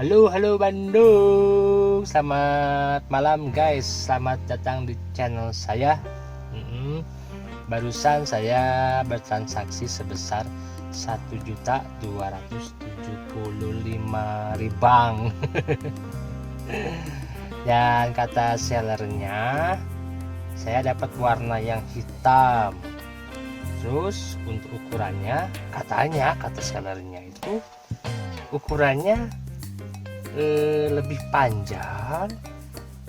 Halo Bandung, selamat malam guys, selamat datang di channel saya. Barusan saya bertransaksi sebesar 1.275.000 dan kata sellernya saya dapat warna yang hitam. Terus untuk ukurannya, kata sellernya itu ukurannya lebih panjang,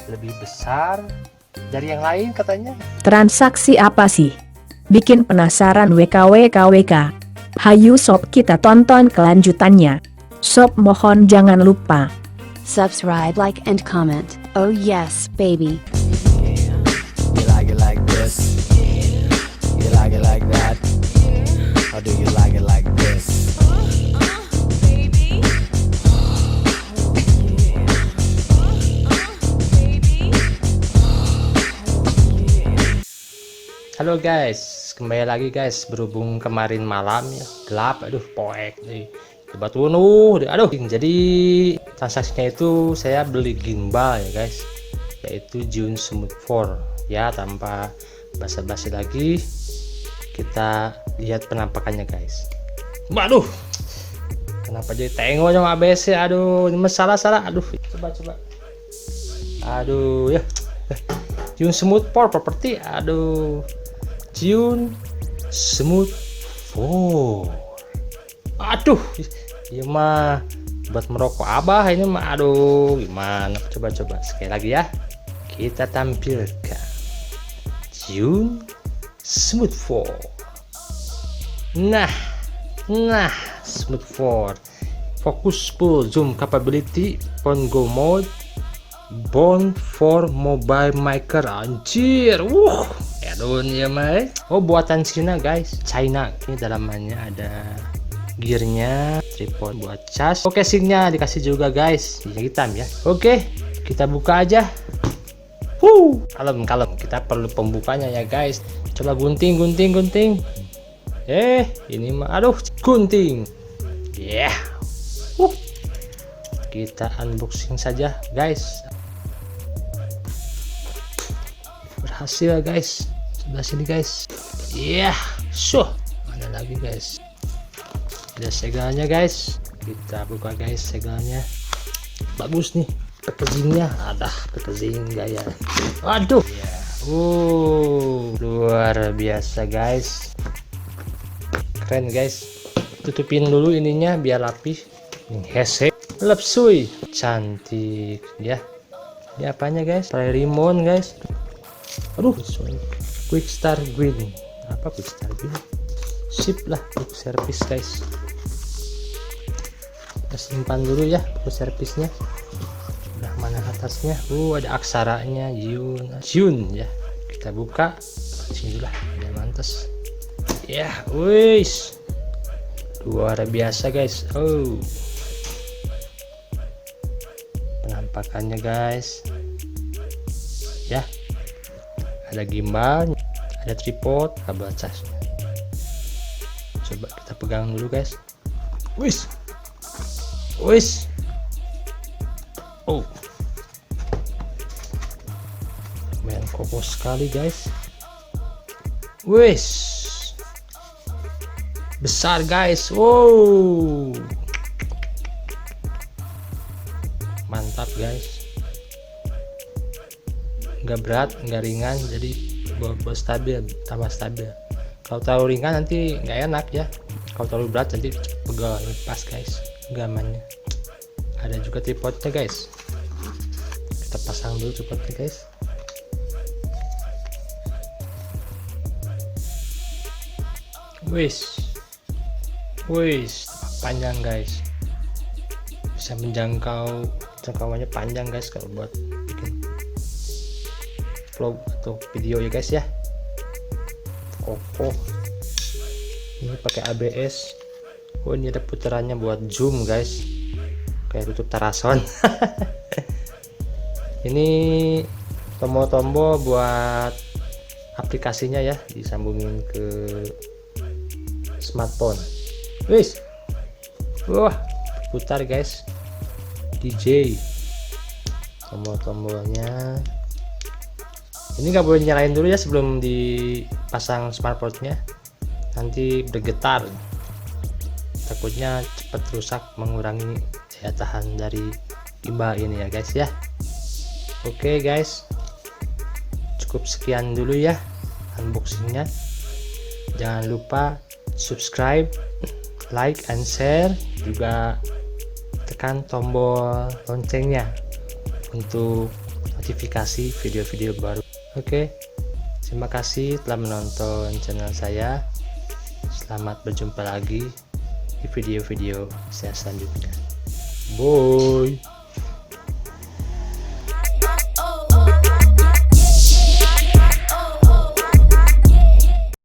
lebih besar dari yang lain katanya. Transaksi apa sih? Bikin penasaran WKWKWK. Hayu sob, kita tonton kelanjutannya. Sob mohon jangan lupa subscribe, like, and comment. Oh yes, baby. You like it like this? You like it like that? Or do you like it like this? Halo guys, kembali lagi guys. Berhubung kemarin malam ya gelap, aduh poek nih, kebetulan aduh. Jadi transaksinya itu saya beli gimbal ya guys, yaitu Zhiyun Smooth 4 ya. Tanpa basa-basi lagi, kita lihat penampakannya guys. Waduh, kenapa jadi tengok sama ABS ya? Aduh, ini salah. Aduh, coba. Aduh ya, Zhiyun Smooth 4 properti. Aduh, Zhiyun Smooth 4. Aduh, ini mah buat merokok abah ini mah. Aduh, gimana? Coba sekali lagi ya. Kita tampilkan Zhiyun Smooth 4. Nah, Smooth 4. Focus full zoom capability, phone go mode, bond for mobile maker. Anjir, aduh ya mai. Oh, buatan Cina guys, China. Ini dalamannya ada gearnya, tripod buat cas. Oke, casingnya dikasih juga guys, yang hitam ya. Oke, kita buka aja. Kalem, kita perlu pembukanya ya guys. Coba gunting. Ini mah aduh gunting. Ya. Kita unboxing saja guys. Berhasil guys. Sebelah sini guys. Mana lagi guys? Ada segalnya guys. Kita buka guys segalnya. Bagus nih packagingnya. Packaging gaya. Aduh ya. Luar biasa guys. Keren guys. Tutupin dulu ininya biar rapih. Ini hese lepsui cantik ya. Ini apanya guys? Remote guys. Aduh, quick start green. Apa quick start green? Sip lah, quick service guys. Kita simpan dulu ya quick service-nya. Udah mana atasnya? Ada aksaranya Zhiyun ya. Kita buka sini dulu lah, biar mantes. Ya, wis. Luar biasa guys. Penampakannya guys. Ya. Ada gimbal, ada tripod, kabel casnya. Coba kita pegang dulu guys. Wis. Lumayan kokoh sekali guys. Wis. Besar guys. Mantap guys. Nggak berat, nggak ringan, jadi buat stabil, tambah stabil. Kalau terlalu ringan nanti nggak enak ya. Kalau terlalu berat nanti pegal. Pas guys genggamannya. Ada juga tripodnya guys. Kita pasang dulu tripodnya guys. Wis panjang guys, bisa jangkauannya panjang guys kalau buat bikin vlog atau video ya guys ya. Kokoh. Ini pakai ABS. Ini ada putarannya buat zoom guys, kayak tutup Tarason. Ini tombol-tombol buat aplikasinya ya, disambungin ke smartphone. Putar guys. DJ. Tombol-tombolnya ini nggak boleh nyalain dulu ya sebelum dipasang smartboardnya, nanti bergetar, takutnya cepat rusak, mengurangi daya tahan dari gimbal ini ya guys ya. Oke guys, cukup sekian dulu ya unboxingnya. Jangan lupa subscribe, like and share, juga tekan tombol loncengnya untuk notifikasi video-video baru. Oke, terima kasih telah menonton channel saya. Selamat berjumpa lagi di video-video saya selanjutnya. Bye.